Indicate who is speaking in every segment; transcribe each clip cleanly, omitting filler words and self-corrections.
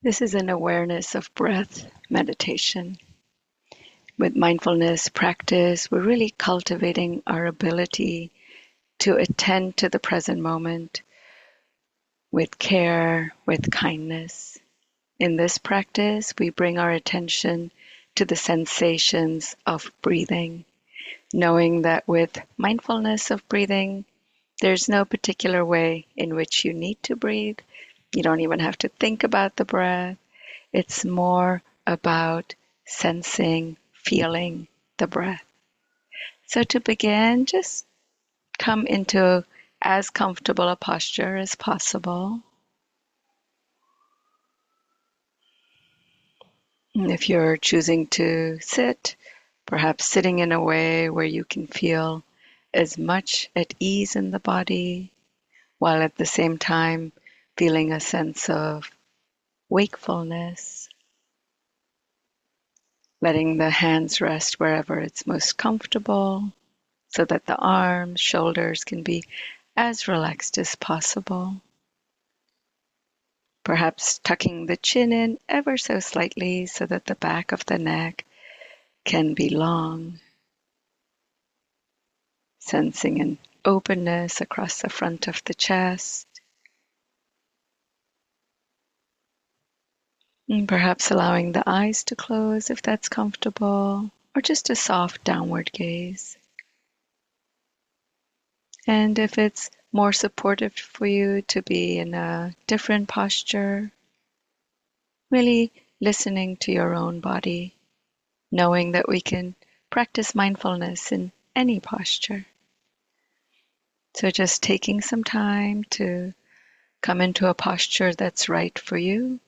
Speaker 1: This is an awareness of breath meditation. With mindfulness practice, we're really cultivating our ability to attend to the present moment with care, with kindness. In this practice, we bring our attention to the sensations of breathing, knowing that with mindfulness of breathing, there's no particular way in which you need to breathe. You don't even have to think about the breath. It's more about sensing, feeling the breath. So to begin, just come into as comfortable a posture as possible. And if you're choosing to sit, perhaps sitting in a way where you can feel as much at ease in the body, while at the same time feeling a sense of wakefulness, letting the hands rest wherever it's most comfortable, so that the arms, shoulders can be as relaxed as possible. Perhaps tucking the chin in ever so slightly so that the back of the neck can be long, sensing an openness across the front of the chest, and perhaps allowing the eyes to close if that's comfortable, or just a soft downward gaze. And if it's more supportive for you to be in a different posture, really listening to your own body, knowing that we can practice mindfulness in any posture. So just taking some time to come into a posture that's right for you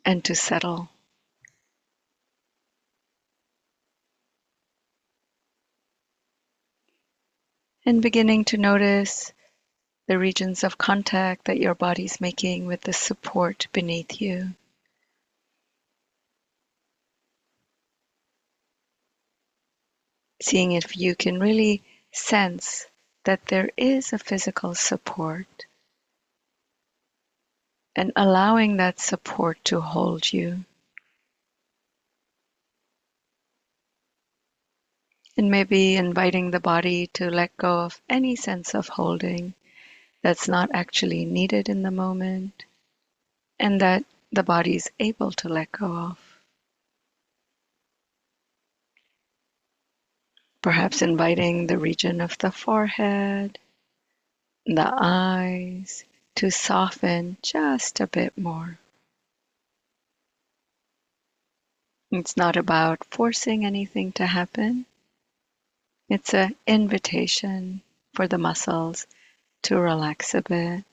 Speaker 1: and to settle. And beginning to notice the regions of contact that your body's making with the support beneath you. Seeing if you can really sense that there is a physical support, and allowing that support to hold you. And maybe inviting the body to let go of any sense of holding that's not actually needed in the moment, and that the body is able to let go of. Perhaps inviting the region of the forehead, the eyes, to soften just a bit more. It's not about forcing anything to happen. It's an invitation for the muscles to relax a bit.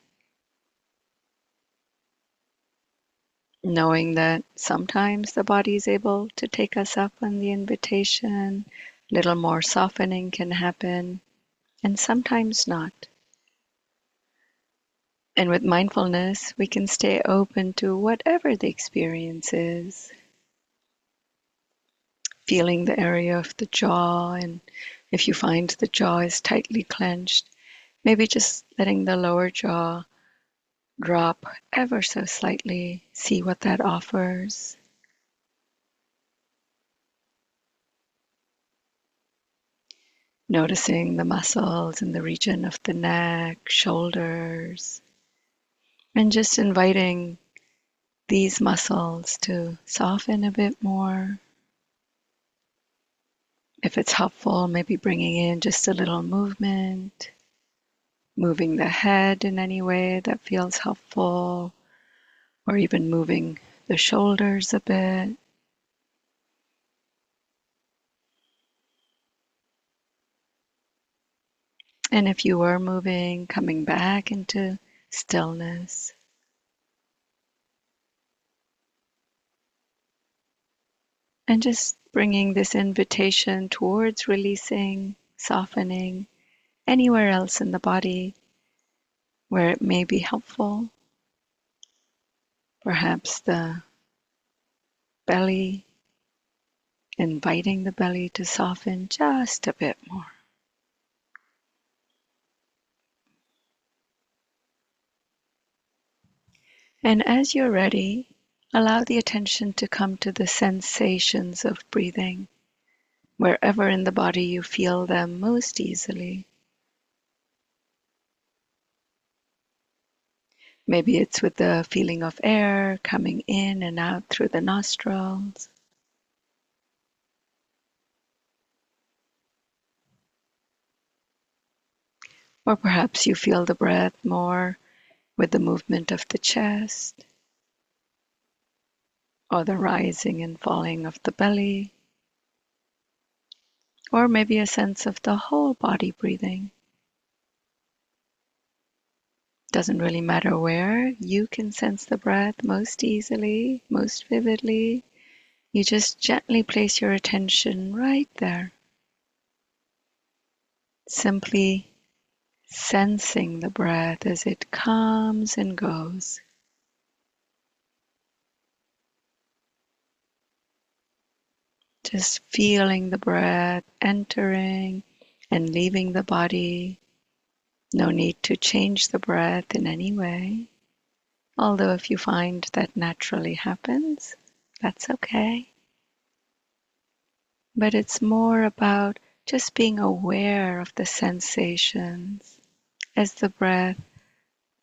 Speaker 1: Knowing that sometimes the body is able to take us up on the invitation, a little more softening can happen, and sometimes not. And with mindfulness, we can stay open to whatever the experience is. Feeling the area of the jaw, and if you find the jaw is tightly clenched, maybe just letting the lower jaw drop ever so slightly, see what that offers. Noticing the muscles in the region of the neck, shoulders, and just inviting these muscles to soften a bit more. If it's helpful, maybe bringing in just a little movement, moving the head in any way that feels helpful, or even moving the shoulders a bit. And if you were moving, coming back into stillness. And just bringing this invitation towards releasing, softening anywhere else in the body where it may be helpful. Perhaps the belly, inviting the belly to soften just a bit more. And as you're ready, allow the attention to come to the sensations of breathing, wherever in the body you feel them most easily. Maybe it's with the feeling of air coming in and out through the nostrils. Or perhaps you feel the breath more with the movement of the chest, or the rising and falling of the belly, or maybe a sense of the whole body breathing. Doesn't really matter where, you can sense the breath most easily, most vividly. You just gently place your attention right there, simply sensing the breath as it comes and goes. Just feeling the breath entering and leaving the body. No need to change the breath in any way. Although if you find that naturally happens, that's okay. But it's more about just being aware of the sensations as the breath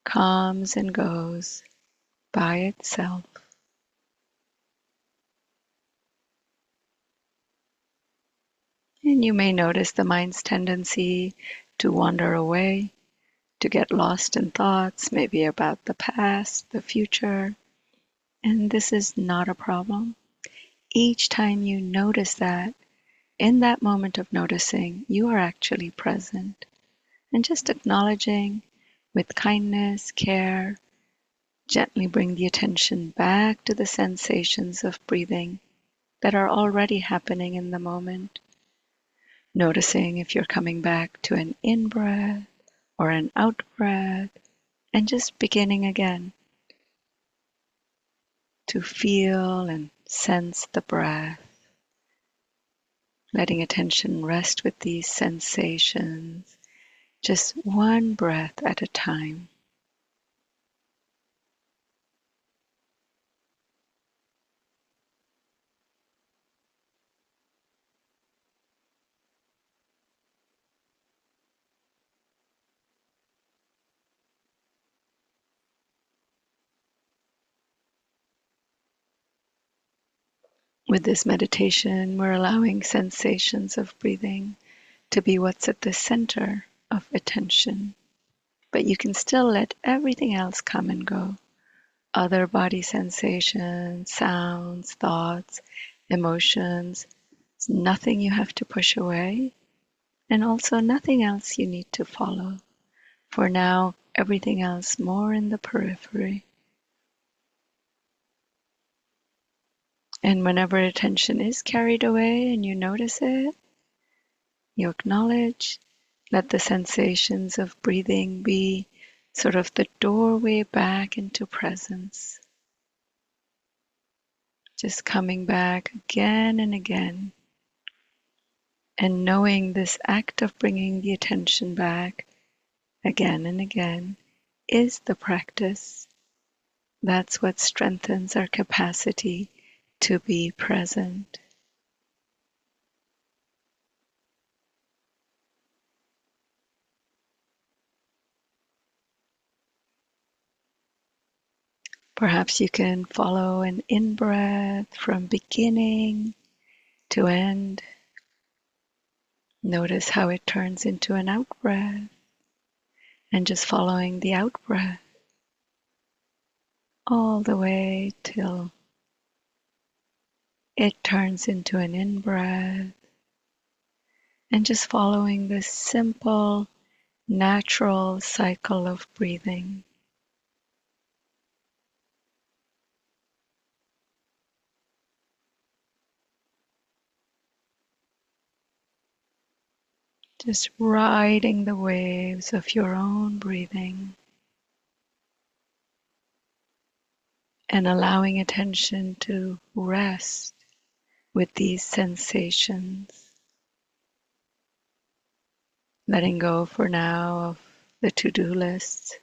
Speaker 1: comes and goes by itself. And you may notice the mind's tendency to wander away, to get lost in thoughts, maybe about the past, the future. And this is not a problem. Each time you notice that, in that moment of noticing, you are actually present. And just acknowledging with kindness, care, gently bring the attention back to the sensations of breathing that are already happening in the moment. Noticing if you're coming back to an in-breath or an out-breath, and just beginning again to feel and sense the breath, letting attention rest with these sensations, just one breath at a time. With this meditation, we're allowing sensations of breathing to be what's at the center of attention. But you can still let everything else come and go. Other body sensations, sounds, thoughts, emotions. It's nothing you have to push away, and also nothing else you need to follow. For now, everything else more in the periphery. And whenever attention is carried away and you notice it, you acknowledge, let the sensations of breathing be sort of the doorway back into presence. Just coming back again and again, and knowing this act of bringing the attention back again and again is the practice. That's what strengthens our capacity to be present. Perhaps you can follow an in-breath from beginning to end. Notice how it turns into an out-breath, and just following the out-breath all the way till it turns into an in-breath, and just following this simple, natural cycle of breathing. Just riding the waves of your own breathing and allowing attention to rest with these sensations. Letting go for now of the to-do lists,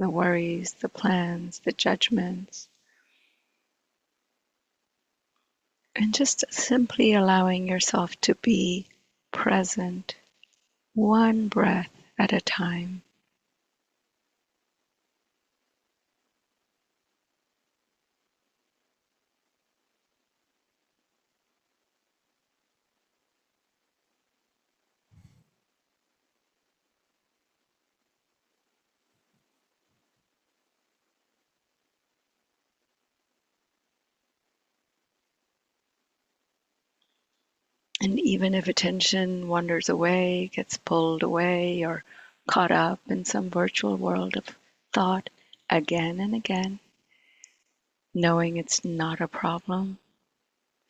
Speaker 1: the worries, the plans, the judgments, and just simply allowing yourself to be present, one breath at a time. And even if attention wanders away, gets pulled away, or caught up in some virtual world of thought again and again, knowing it's not a problem,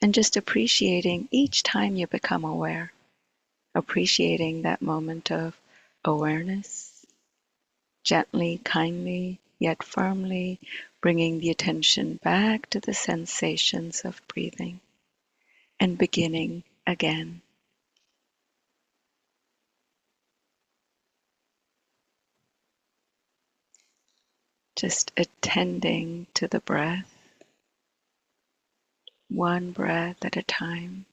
Speaker 1: and just appreciating each time you become aware, appreciating that moment of awareness, gently, kindly, yet firmly bringing the attention back to the sensations of breathing and beginning again. Just attending to the breath, one breath at a time.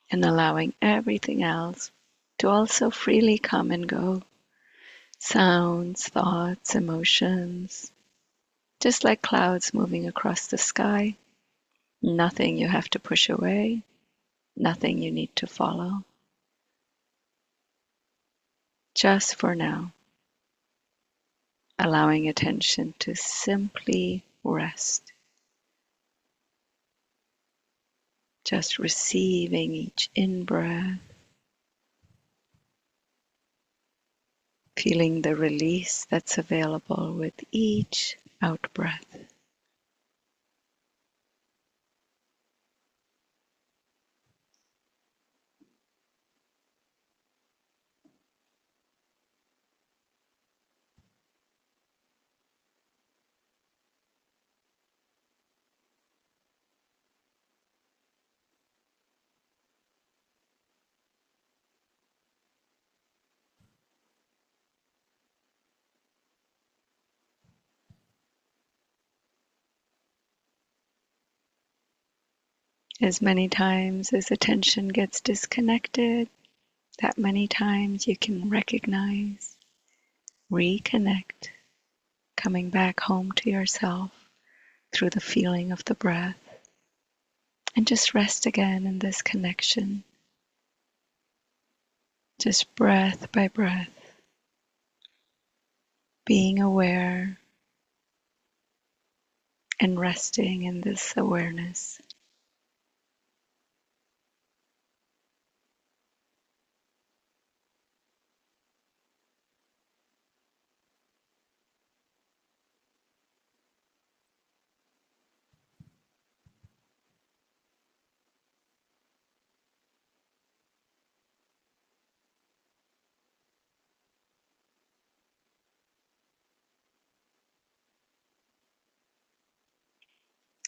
Speaker 1: And allowing everything else to also freely come and go. Sounds, thoughts, emotions, just like clouds moving across the sky. Nothing you have to push away, nothing you need to follow. Just for now, allowing attention to simply rest. Just receiving each in-breath, feeling the release that's available with each out-breath. As many times as attention gets disconnected, that many times you can recognize, reconnect, coming back home to yourself through the feeling of the breath, and just rest again in this connection, just breath by breath, being aware and resting in this awareness.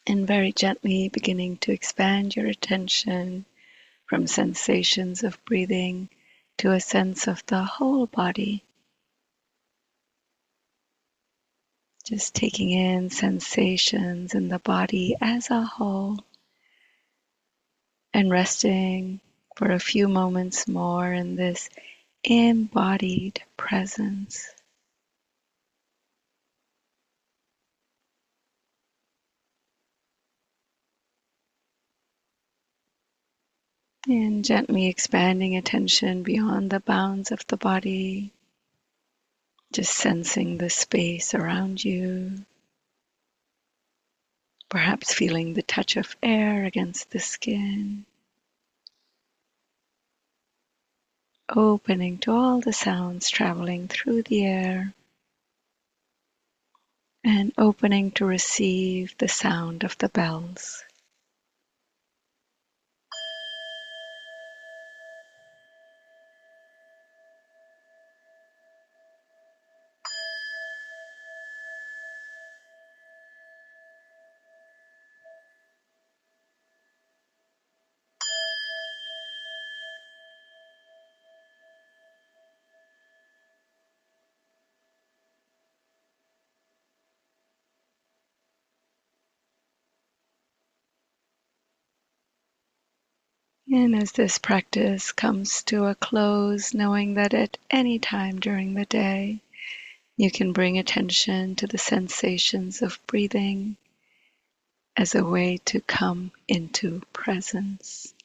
Speaker 1: And very gently beginning to expand your attention from sensations of breathing to a sense of the whole body. Just taking in sensations in the body as a whole and resting for a few moments more in this embodied presence. And gently expanding attention beyond the bounds of the body, just sensing the space around you, perhaps feeling the touch of air against the skin, opening to all the sounds traveling through the air, and opening to receive the sound of the bells. And as this practice comes to a close, knowing that at any time during the day, you can bring attention to the sensations of breathing as a way to come into presence.